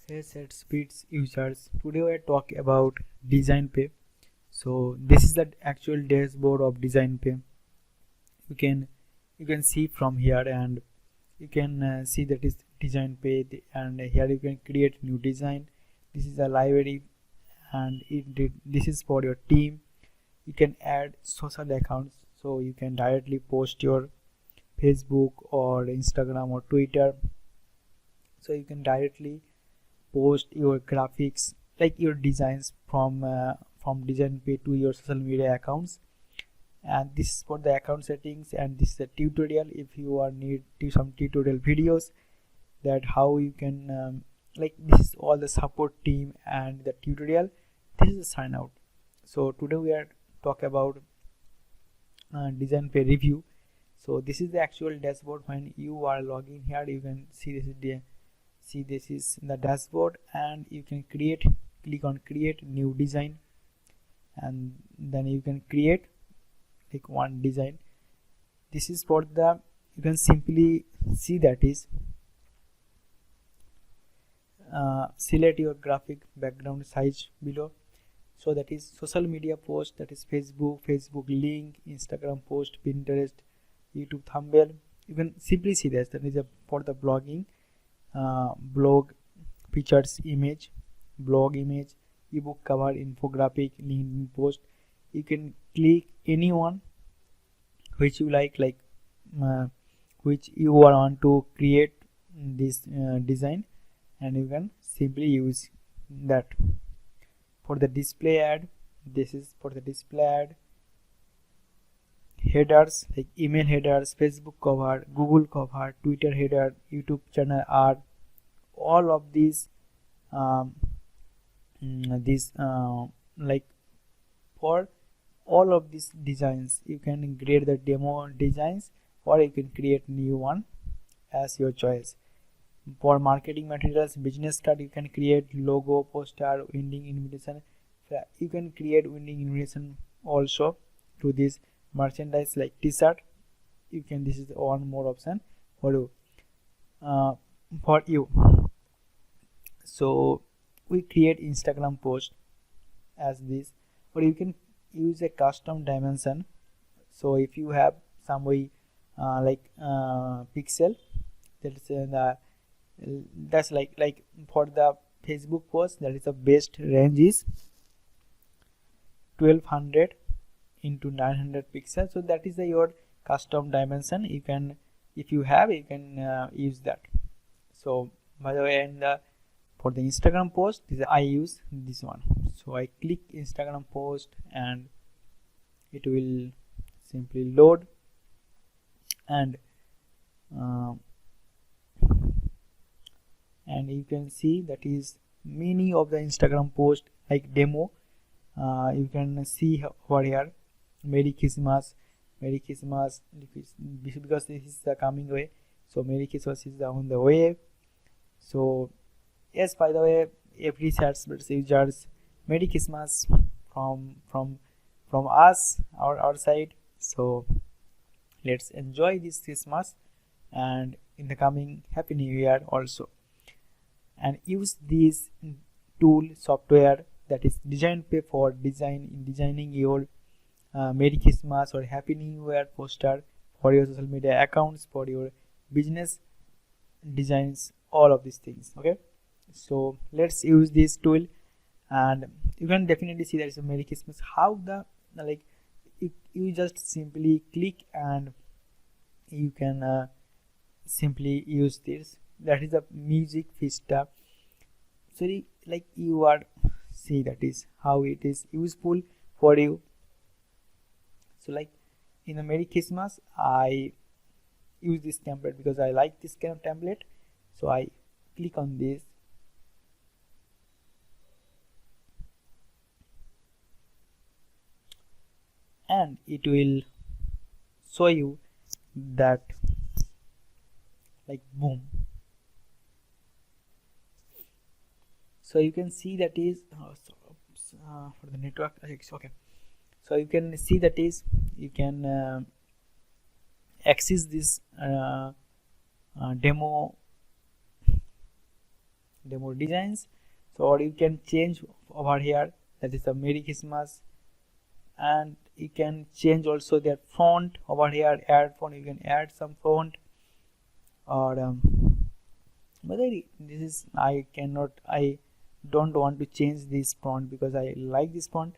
Hey set speeds users. Today we are talking about DesignPay. So this is the actual dashboard of DesignPay. You can see from here, and you can see that is DesignPay, and here you can create new design. This is a library, and this is for your team. You can add social accounts, so you can directly post your Facebook or Instagram or Twitter. So you can directly post your graphics, like your designs from DesignPay to your social media accounts. And this is for the account settings, and this is a tutorial if you are need to some tutorial videos that how you can like this is all the support team and the tutorial. This is a sign out. So today we are talk about DesignPay review. So this is the actual dashboard. When you are logging here, you can see this is the dashboard, and you can click on create new design, and then you can create like one design. This is for the, you can simply see that is select your graphic background size below. So that is social media post, that is Facebook link, Instagram post, Pinterest, YouTube thumbnail. You can simply see this, that is for the blogging, blog features image, blog image, ebook cover, infographic, LinkedIn post. You can click any one which you like which you want to create this design, and you can simply use that. For the display ad, this is for the display ad. Headers like email headers, Facebook cover, Google cover, Twitter header, YouTube channel art, all of these like for all of these designs you can create the demo designs, or you can create new one as your choice. For marketing materials, business card, you can create logo, poster, winning invitation. You can create winning invitation also to this merchandise like t-shirt. You can, this is one more option for you. So we create Instagram post as this, or you can use a custom dimension. So if you have some way pixel, that's like for the Facebook post, that is the best range is 1200 into 900 pixels. So that is your custom dimension. You can, if you have, you can use that. So by the way, and for the Instagram post, I use this one. So I click Instagram post, and it will simply load, and you can see that is many of the Instagram post like demo. You can see over here, Merry Christmas, because this is the coming way. So Merry Christmas is on the way. So yes, by the way, every users, Merry Christmas from us, our side. So let's enjoy this Christmas, and in the coming Happy New Year also, and use this tool software, that is DesignPay, for designing your Merry Christmas or Happy New Year poster for your social media accounts, for your business designs, all of these things. Okay, so let's use this tool, and you can definitely see there is a Merry Christmas. How the you just simply click, and you can simply use this. That is a music vista. So like you are see that is how it is useful for you. So like in the Merry Christmas, I use this template because I like this kind of template. So I click on this, and it will show you that like boom. So you can see that is for the network. Okay, so you can see that is you can access this demo demo designs. So or you can change over here, that is the Merry Christmas, and you can change also their font over here, add font, you can add some font, or but this is I don't want to change this font because I like this font.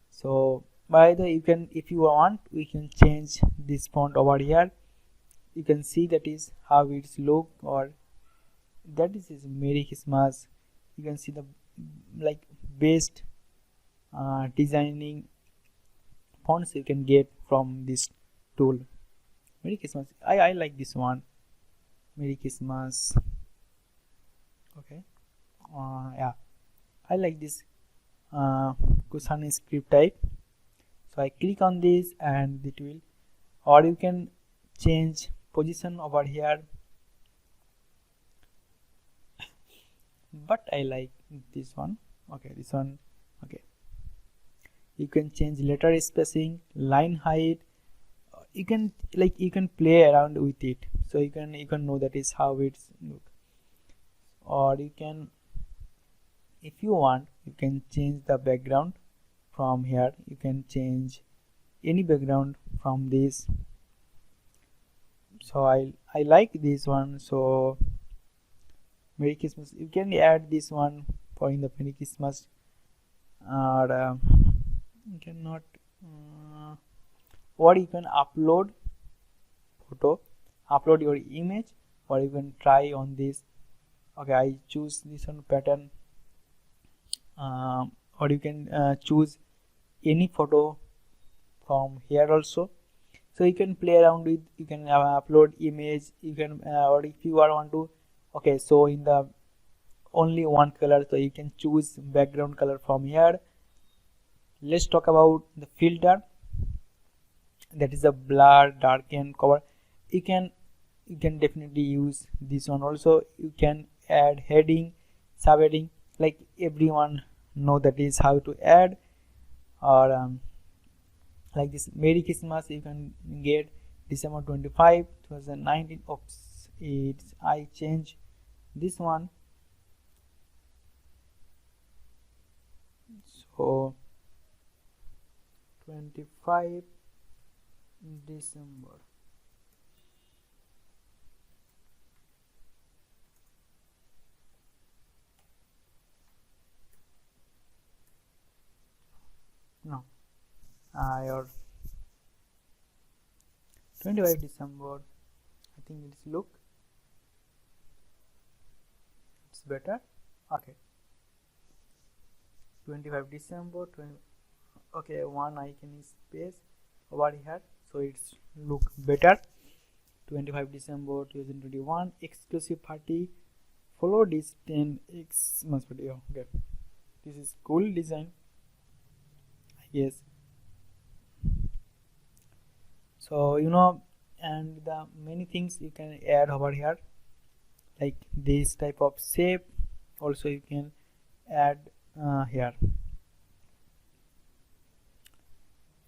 So by the you can, if you want, we can change this font over here. You can see that is how it's look, or that is Merry Christmas. You can see the like best designing fonts you can get from this tool. Merry Christmas, I like this one, Merry Christmas. Okay, yeah, I like this Kushan script type. So I click on this and it will, or you can change position over here, but I like this one. Okay, this one. Okay, you can change letter spacing, line height. You can you can play around with it, so you can know that is how it's look. Or you can, if you want, you can change the background from here. You can change any background from this. So I like this one. So Merry Christmas, you can add this one for in the Merry Christmas, or you cannot or you can upload photo, upload your image, or you can try on this. Okay, I choose this one pattern, or you can choose any photo from here also. So you can play around with, you can upload image, you can or if you are want to, okay, so in the only one color, so you can choose background color from here. Let's talk about the filter, that is a blur, darken, cover. You can definitely use this one also. You can add heading, subheading, like everyone know that is how to add. Or like this Merry Christmas, you can get December 25 2019. Oops, it's I change this one. So 25 December. No, your 25 December. I think it's look, it's better. Okay, 25 December 20. Okay, one icon is space over here, so it's look better. 25 December 2021 exclusive party, follow this 10x months video. Okay, this is cool design, I guess. So and the many things you can add over here, like this type of shape also you can add here.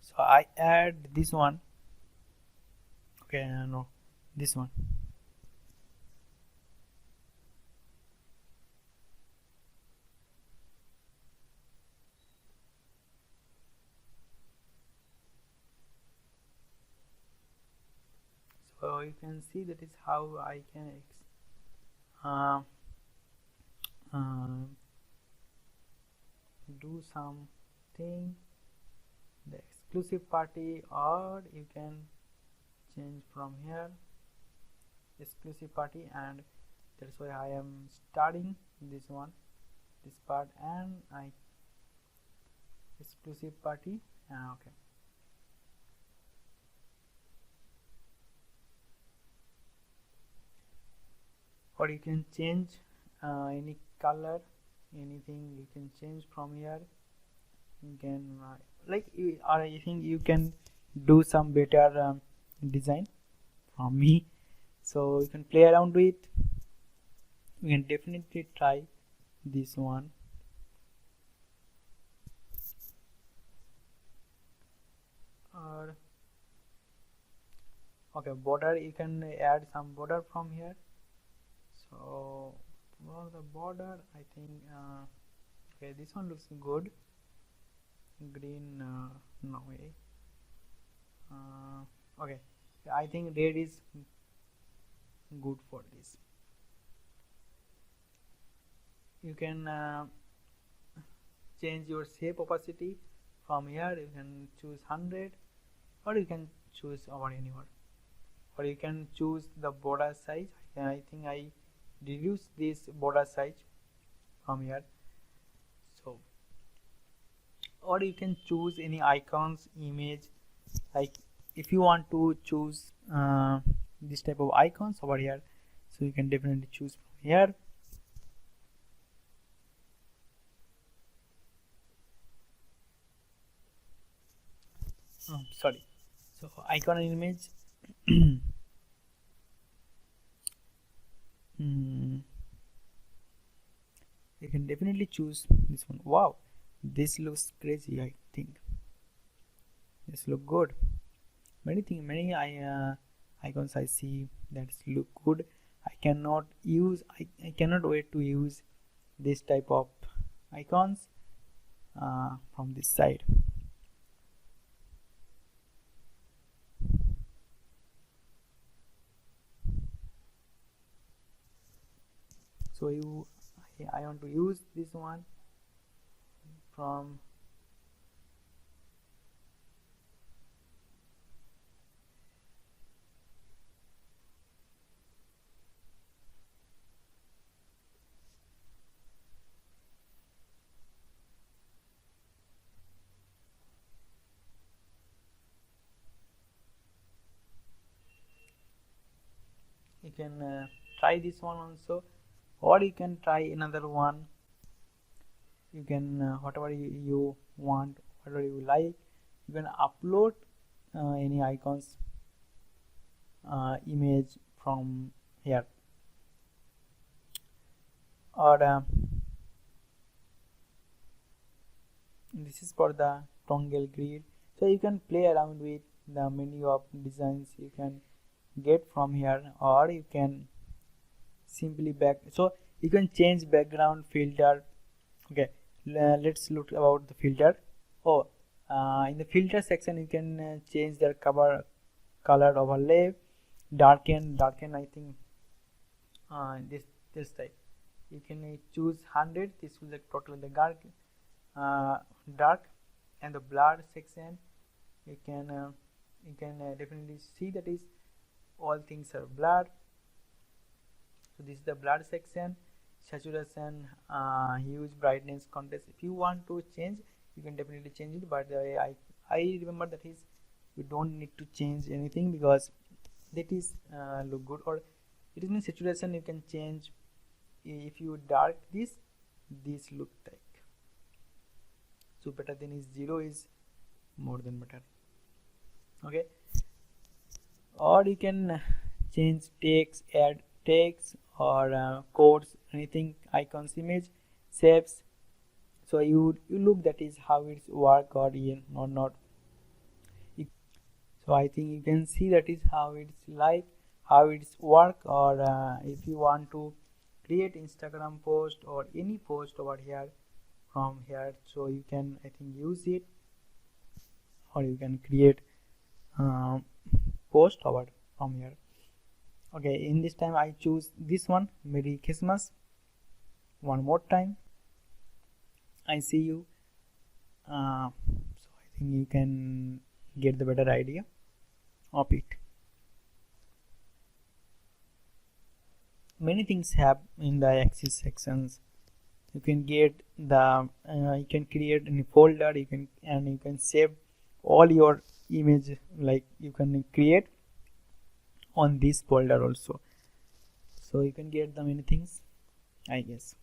So I add this one. Okay, no, this one. So you can see that is how I can do something, the exclusive party, or you can change from here exclusive party, and that's why I am starting this one, this part, and I exclusive party. Okay, or you can change any color, anything you can change from here. You can or I think you can do some better design from me, so you can play around with. You can definitely try this one. Or okay, border, you can add some border from here. So Well, the border, I think, okay, this one looks good. Green, no way. Okay, I think red is good for this. You can change your shape opacity from here. You can choose 100, or you can choose over anywhere, or you can choose the border size. I think I reduce this border size from here. So, or you can choose any icons, image, like if you want to choose this type of icons over here, so you can definitely choose from here. Sorry, so icon and image. You can definitely choose this one. Wow, this looks crazy. I think this look good. Many icons I see that look good. I cannot wait to use this type of icons from this side. So I want to use this one from you can try this one also, or you can try another one. You can whatever you want, whatever you like, you can upload any icons image from here, or this is for the toggle grid. So you can play around with the menu of designs you can get from here, or you can simply so you can change background filter. Okay, let's look about the filter. Oh, in the filter section you can change their color overlay, darken. I think this type you can choose 100. This will the total the dark, and the blur section you can definitely see that is all things are blurred. So this is the blur section, saturation, hues, brightness, contrast. If you want to change, you can definitely change it, but I remember that is you don't need to change anything because that is look good. Or it is in saturation you can change. If you dark this look like, so better than is 0 is more than better. Okay, or you can change text, add text, or codes, anything, icons, image, shapes. So you look that is how it's work or not. So I think you can see that is how it's like, how it's work. Or if you want to create Instagram post or any post over here from here, so you can I think use it, or you can create post over from here. Okay, in this time I choose this one, Merry Christmas. One more time I see you. So I think you can get the better idea of it. Many things have in the axis sections. You can get the you can create any folder, you can save all your image, like you can create on this folder also. So you can get the many things, I guess.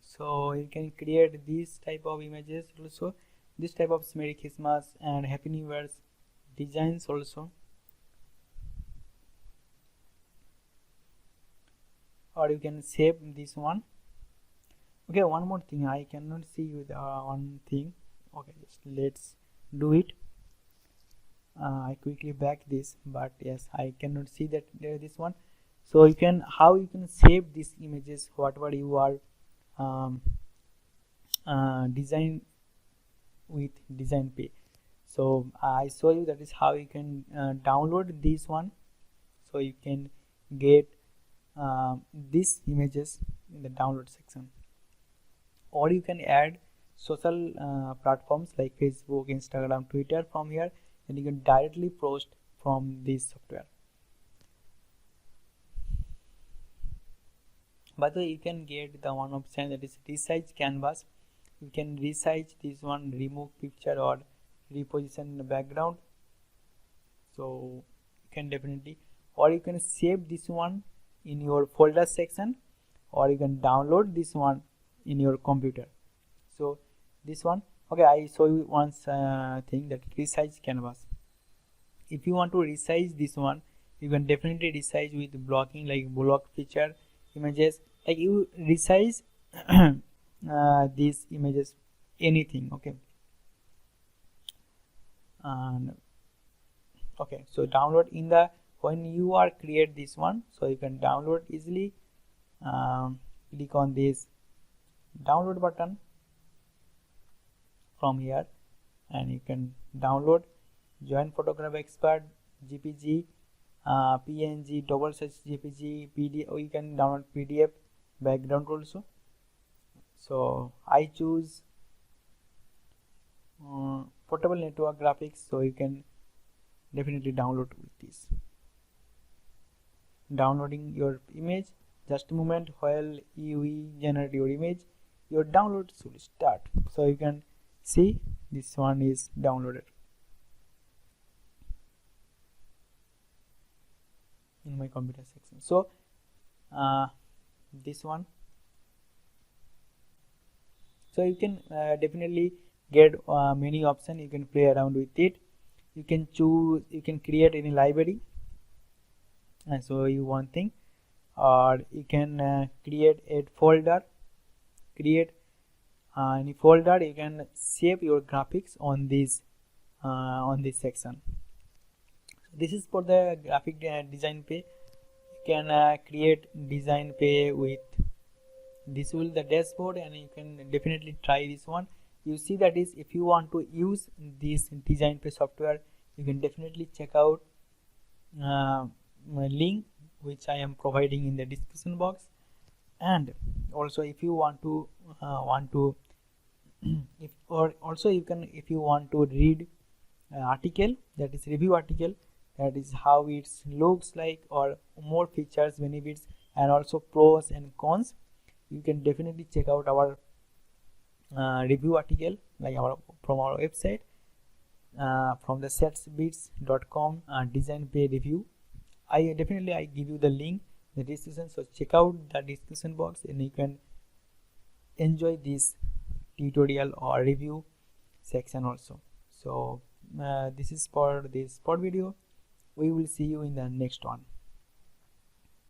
So you can create these type of images also, this type of Merry Christmas and Happy New Year's designs also. Or you can save this one. Okay, one more thing, I cannot see you the one thing. Okay, just let's do it. I quickly back this, but yes, I cannot see that there this one. So you can, how you can save these images, whatever you are design with DesignPay. So I show you that is how you can download this one. So you can get these images in the download section, or you can add social platforms like Facebook, Instagram, Twitter from here, and you can directly post from this software. By the way, you can get the one option that is resize canvas. You can resize this one, remove picture or reposition the background. So you can definitely, or you can save this one in your folder section, or you can download this one in your computer. So this one, okay, I show you one thing, that resize canvas. If you want to resize this one, you can definitely resize with blocking, like block feature images, like you resize these images, anything. Okay, and okay, so download in the, when you are create this one, so you can download easily. Click on this download button from here, and you can download Join Photograph Expert, JPG, PNG, double search JPG, PDF, or you can download PDF background also. So I choose Portable Network Graphics, so you can definitely download with this. Downloading your image, just a moment, while you generate your image, your download should start. So you can see this one is downloaded in my computer section. So this one, so you can definitely get many options. You can play around with it. You can choose, you can create any library and show you one thing, or you can create a folder, create any folder. You can save your graphics on this section. This is for the graphic DesignPay. You can create DesignPay with this will the dashboard, and you can definitely try this one. You see that is, if you want to use this DesignPay software, you can definitely check out my link which I am providing in the description box. And also if you want to if, or also you can, if you want to read article, that is review article, that is how it looks like, or more features, benefits, and also pros and cons, you can definitely check out our review article, like from our website, from the setsbits.com DesignPay review. I give you the link in the description, so check out the description box and you can enjoy this tutorial or review section also. So this is for this spot video. We will see you in the next one.